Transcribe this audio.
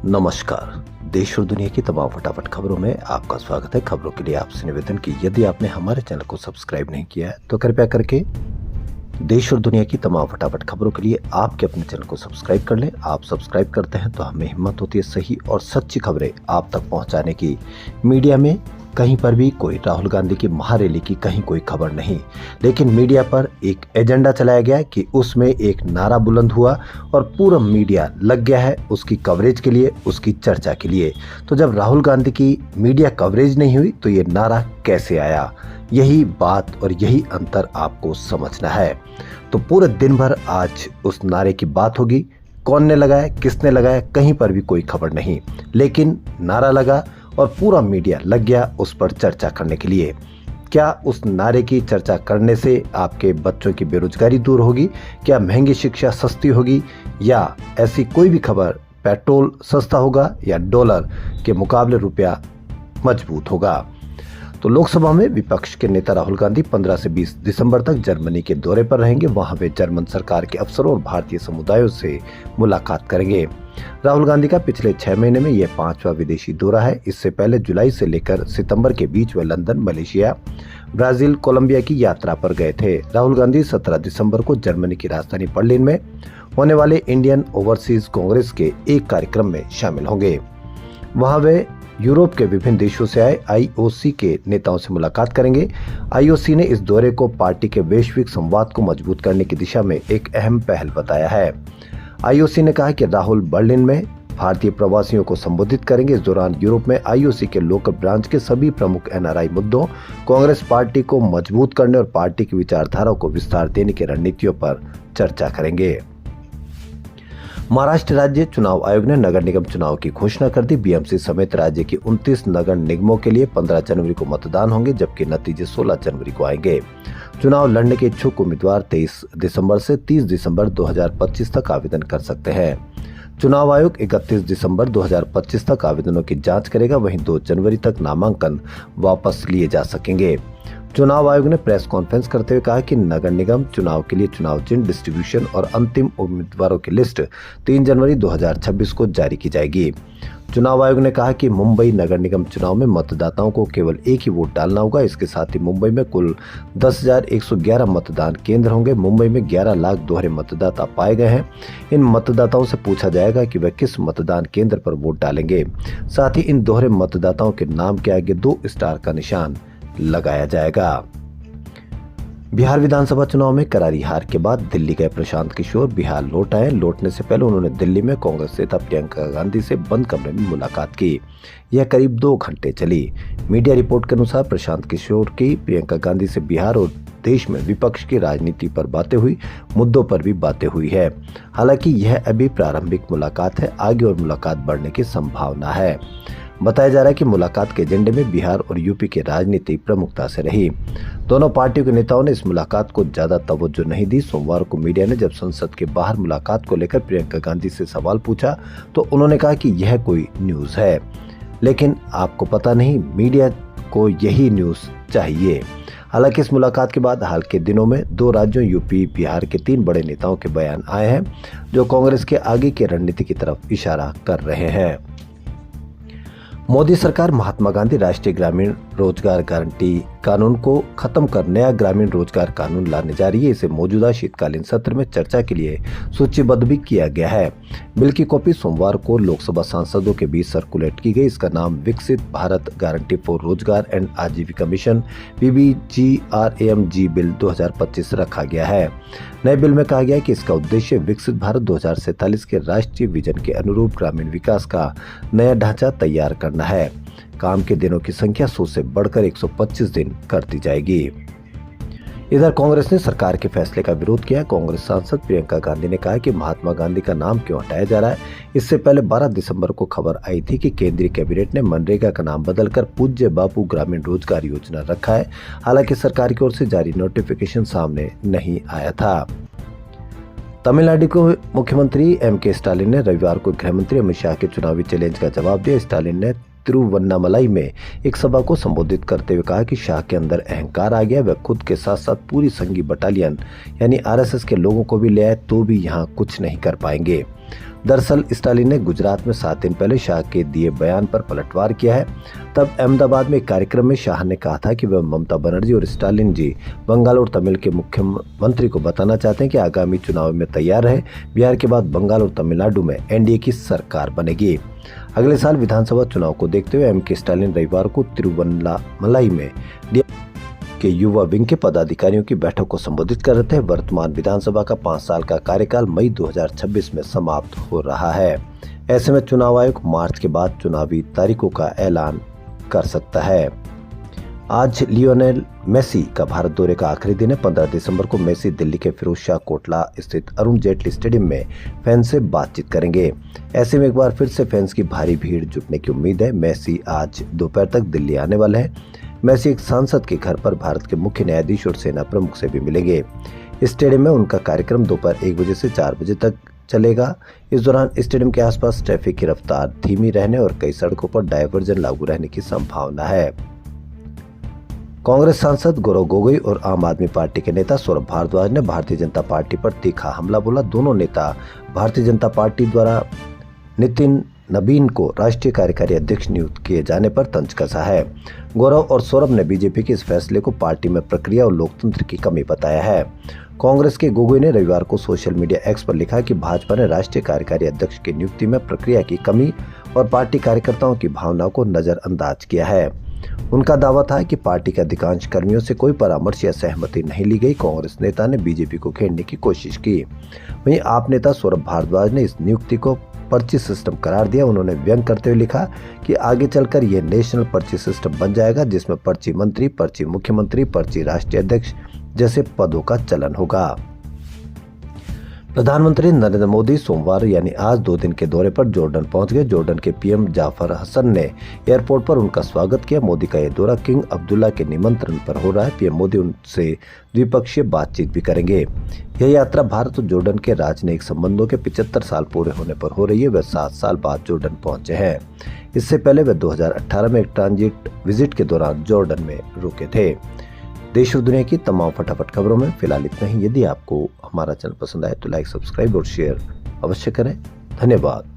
नमस्कार। देश और दुनिया की तमाम फटाफट खबरों में आपका स्वागत है। खबरों के लिए आपसे निवेदन कि यदि आपने हमारे चैनल को सब्सक्राइब नहीं किया है तो कृपया करके देश और दुनिया की तमाम फटाफट खबरों के लिए आपके अपने चैनल को सब्सक्राइब कर लें। आप सब्सक्राइब करते हैं तो हमें हिम्मत होती है सही और सच्ची खबरें आप तक पहुंचाने की। मीडिया में कहीं पर भी कोई राहुल गांधी की महारैली की कहीं कोई खबर नहीं, लेकिन मीडिया पर एक एजेंडा चलाया गया कि उसमें एक नारा बुलंद हुआ और पूरा मीडिया लग गया है उसकी कवरेज के लिए, उसकी चर्चा के लिए। तो जब राहुल गांधी की मीडिया कवरेज नहीं हुई तो ये नारा कैसे आया, यही बात और यही अंतर आपको समझना है। तो पूरे दिन भर आज उस नारे की बात होगी। कौन ने लगाया, किसने लगाया, कहीं पर भी कोई खबर नहीं, लेकिन नारा लगा और पूरा मीडिया लग गया उस पर चर्चा करने के लिए। क्या उस नारे की चर्चा करने से आपके बच्चों की बेरोजगारी दूर होगी? क्या महंगी शिक्षा सस्ती होगी? या ऐसी कोई भी खबर, पेट्रोल सस्ता होगा या डॉलर के मुकाबले रुपया मजबूत होगा? तो लोकसभा में विपक्ष के नेता राहुल गांधी 15 से 20 दिसंबर तक जर्मनी के दौरे पर रहेंगे। वहां वे जर्मन सरकार के अफसरों और भारतीय समुदायों से मुलाकात करेंगे। राहुल गांधी का पिछले 6 महीने में यह 5वां विदेशी दौरा है। इससे पहले जुलाई से लेकर सितंबर के बीच वे लंदन, मलेशिया, ब्राजील, कोलंबिया की यात्रा पर गए थे। राहुल गांधी 17 दिसंबर को जर्मनी की राजधानी बर्लिन में होने वाले इंडियन ओवरसीज कांग्रेस के एक कार्यक्रम में शामिल होंगे। वहां वे यूरोप के विभिन्न देशों से आए आईओसी के नेताओं से मुलाकात करेंगे। आईओसी ने इस दौरे को पार्टी के वैश्विक संवाद को मजबूत करने की दिशा में एक अहम पहल बताया है। आईओसी ने कहा कि राहुल बर्लिन में भारतीय प्रवासियों को संबोधित करेंगे। इस दौरान यूरोप में आईओसी के लोकल ब्रांच के सभी प्रमुख एनआरआई मुद्दों, कांग्रेस पार्टी को मजबूत करने और पार्टी की विचारधारा को विस्तार देने की रणनीतियों पर चर्चा करेंगे। महाराष्ट्र राज्य चुनाव आयोग ने नगर निगम चुनाव की घोषणा कर दी। बीएमसी समेत राज्य की 29 नगर निगमों के लिए 15 जनवरी को मतदान होंगे, जबकि नतीजे 16 जनवरी को आएंगे। चुनाव लड़ने के इच्छुक उम्मीदवार 23 दिसंबर से 30 दिसंबर 2025 तक आवेदन कर सकते हैं। चुनाव आयोग 31 दिसंबर 2025 तक आवेदनों की जांच करेगा। वहीं 2 जनवरी तक नामांकन वापस लिए जा सकेंगे। चुनाव आयोग ने प्रेस कॉन्फ्रेंस करते हुए कहा कि नगर निगम चुनाव के लिए चुनाव चिन्ह डिस्ट्रीब्यूशन और अंतिम उम्मीदवारों की लिस्ट 3 जनवरी 2026 को जारी की जाएगी। चुनाव आयोग ने कहा कि मुंबई नगर निगम चुनाव में मतदाताओं को केवल एक ही वोट डालना होगा। इसके साथ ही मुंबई में कुल 10,111 मतदान केंद्र होंगे। मुंबई में 11 लाख दोहरे मतदाता पाए गए हैं। इन मतदाताओं से पूछा जाएगा कि वे किस मतदान केंद्र पर वोट डालेंगे। साथ ही इन दोहरे मतदाताओं के नाम के आगे 2 स्टार का निशान लगाया जाएगा। बिहार विधानसभा चुनाव में करारी हार के बाद दिल्ली गए प्रशांत किशोर बिहार लौट आए। लौटने से पहले उन्होंने दिल्ली में कांग्रेस नेता प्रियंका गांधी से बंद कमरे में मुलाकात की। यह करीब 2 घंटे चली। मीडिया रिपोर्ट के अनुसार प्रशांत किशोर की प्रियंका गांधी से बिहार और देश में विपक्ष की राजनीति पर बातें हुई, मुद्दों पर भी बातें हुई है। हालांकि यह अभी प्रारंभिक मुलाकात है, आगे और मुलाकात बढ़ने की संभावना है। बताया जा रहा है कि मुलाकात के एजेंडे में बिहार और यूपी की राजनीति प्रमुखता से रही। दोनों पार्टियों के नेताओं ने इस मुलाकात को ज्यादा तवज्जो नहीं दी। सोमवार को मीडिया ने जब संसद के बाहर मुलाकात को लेकर प्रियंका गांधी से सवाल पूछा तो उन्होंने कहा कि यह कोई न्यूज है, लेकिन आपको पता नहीं, मीडिया को यही न्यूज चाहिए। हालांकि इस मुलाकात के बाद हाल के दिनों में 2 राज्यों यूपी, बिहार के 3 बड़े नेताओं के बयान आए हैं जो कांग्रेस के आगे की रणनीति की तरफ इशारा कर रहे हैं। मोदी सरकार महात्मा गांधी राष्ट्रीय ग्रामीण रोजगार गारंटी कानून को खत्म कर नया ग्रामीण रोजगार कानून लाने जा रही है। इसे मौजूदा शीतकालीन सत्र में चर्चा के लिए सूचीबद्ध भी किया गया है। बिल की कॉपी सोमवार को लोकसभा सांसदों के बीच सर्कुलेट की गई। इसका नाम विकसित भारत गारंटी फॉर रोजगार एंड आजीविका मिशन VBGRAMG बिल 2025 रखा गया है। नए बिल में कहा गया है कि इसका उद्देश्य विकसित भारत 2047 के राष्ट्रीय विजन के अनुरूप ग्रामीण विकास का नया ढांचा तैयार करना है। काम के दिनों की संख्या 100 से बढ़कर 125 दिन कर दी जाएगी। इधर कांग्रेस ने सरकार के फैसले का विरोध किया। कांग्रेस सांसद प्रियंका गांधी ने कहा कि महात्मा गांधी का नाम क्यों हटाया जा रहा है। इससे पहले 12 दिसंबर को खबर आई थी कि केंद्रीय कैबिनेट ने मनरेगा का नाम बदलकर पूज्य बापू ग्रामीण रोजगार योजना रखा है। हालांकि सरकार की ओर से जारी नोटिफिकेशन सामने नहीं आया था। तमिलनाडु के मुख्यमंत्री MK स्टालिन ने रविवार को गृहमंत्री अमित शाह के चुनावी चैलेंज का जवाब दिया। स्टालिन ने तिरुवन्नामलाई में एक सभा को संबोधित करते हुए कहा कि शाह के अंदर अहंकार आ गया। वह खुद के साथ साथ पूरी संघी बटालियन यानी RSS के लोगों को भी ले आए तो भी यहाँ कुछ नहीं कर पाएंगे। दरअसल स्टालिन ने गुजरात में 7 दिन पहले शाह के दिए बयान पर पलटवार किया है। तब अहमदाबाद में एक कार्यक्रम में शाह ने कहा था कि वह ममता बनर्जी और स्टालिन जी बंगाल और तमिल के मुख्यमंत्री को बताना चाहते हैं कि आगामी चुनाव में तैयार रहे। बिहार के बाद बंगाल और तमिलनाडु में एनडीए की सरकार बनेगी। अगले साल विधानसभा चुनाव को देखते हुए एमके स्टालिन रविवार को तिरुवन्नामलाई में के युवा विंग के पदाधिकारियों की बैठक को संबोधित कर रहे थे। वर्तमान विधानसभा का 5 साल का कार्यकाल मई 2026 में समाप्त हो रहा है। ऐसे में चुनाव आयोग मार्च के बाद चुनावी तारीखों का ऐलान कर सकता है। आज लियोनेल मेसी का भारत दौरे का आखिरी दिन है। 15 दिसंबर को मेसी दिल्ली के फिरोजशाह कोटला स्थित अरुण जेटली स्टेडियम में फैंस से बातचीत करेंगे। ऐसे में एक बार फिर से फैंस की भारी भीड़ जुटने की उम्मीद है। मेसी आज दोपहर तक दिल्ली आने वाले हैं। मेसी एक सांसद के घर पर भारत के मुख्य न्यायाधीश और सेना प्रमुख से भी मिलेंगे। इस स्टेडियम में उनका कार्यक्रम दोपहर 1 बजे से 4 बजे तक चलेगा। इस दौरान स्टेडियम के आसपास ट्रैफिक की रफ्तार धीमी रहने और कई सड़कों पर डायवर्जन लागू रहने की संभावना है। कांग्रेस सांसद गौरव गोगोई और आम आदमी पार्टी के नेता सौरभ भारद्वाज ने भारतीय जनता पार्टी पर तीखा हमला बोला। दोनों नेता भारतीय जनता पार्टी द्वारा नितिन नबीन को राष्ट्रीय कार्यकारी अध्यक्ष नियुक्त किए जाने पर तंज कसा है। गौरव और सौरभ ने बीजेपी के इस फैसले को पार्टी में प्रक्रिया और लोकतंत्र की कमी बताया है। कांग्रेस के गोगोई ने रविवार को सोशल मीडिया एक्स पर लिखा कि भाजपा ने राष्ट्रीय कार्यकारी अध्यक्ष की नियुक्ति में प्रक्रिया की कमी और पार्टी कार्यकर्ताओं की भावनाओं को नजरअंदाज किया है। उनका दावा था कि पार्टी के अधिकांश कर्मियों से कोई परामर्श या सहमति नहीं ली गई। कांग्रेस नेता ने बीजेपी को घेरने की कोशिश की। वहीं आप नेता सौरभ भारद्वाज ने इस नियुक्ति को पर्ची सिस्टम करार दिया। उन्होंने व्यंग करते हुए लिखा कि आगे चलकर यह नेशनल पर्ची सिस्टम बन जाएगा, जिसमें पर्ची मंत्री, पर्ची मुख्यमंत्री, पर्ची राष्ट्रीय अध्यक्ष जैसे पदों का चलन होगा। प्रधानमंत्री नरेंद्र मोदी सोमवार यानी आज 2 दिन के दौरे पर जॉर्डन पहुंच गए। जॉर्डन के पीएम जाफर हसन ने एयरपोर्ट पर उनका स्वागत किया। मोदी का यह दौरा किंग अब्दुल्ला के निमंत्रण पर हो रहा है। पीएम मोदी उनसे द्विपक्षीय बातचीत भी करेंगे। यह यात्रा भारत और जॉर्डन के राजनयिक संबंधों के 75 साल पूरे होने पर हो रही है। वे 7 साल बाद जॉर्डन पहुंचे हैं। इससे पहले वे 2018 में एक ट्रांजिट विजिट के दौरान जॉर्डन में रुके थे। देश और दुनिया की तमाम फटाफट खबरों में फिलहाल इतना ही। यदि आपको हमारा चैनल पसंद आए तो लाइक, सब्सक्राइब और शेयर अवश्य करें। धन्यवाद।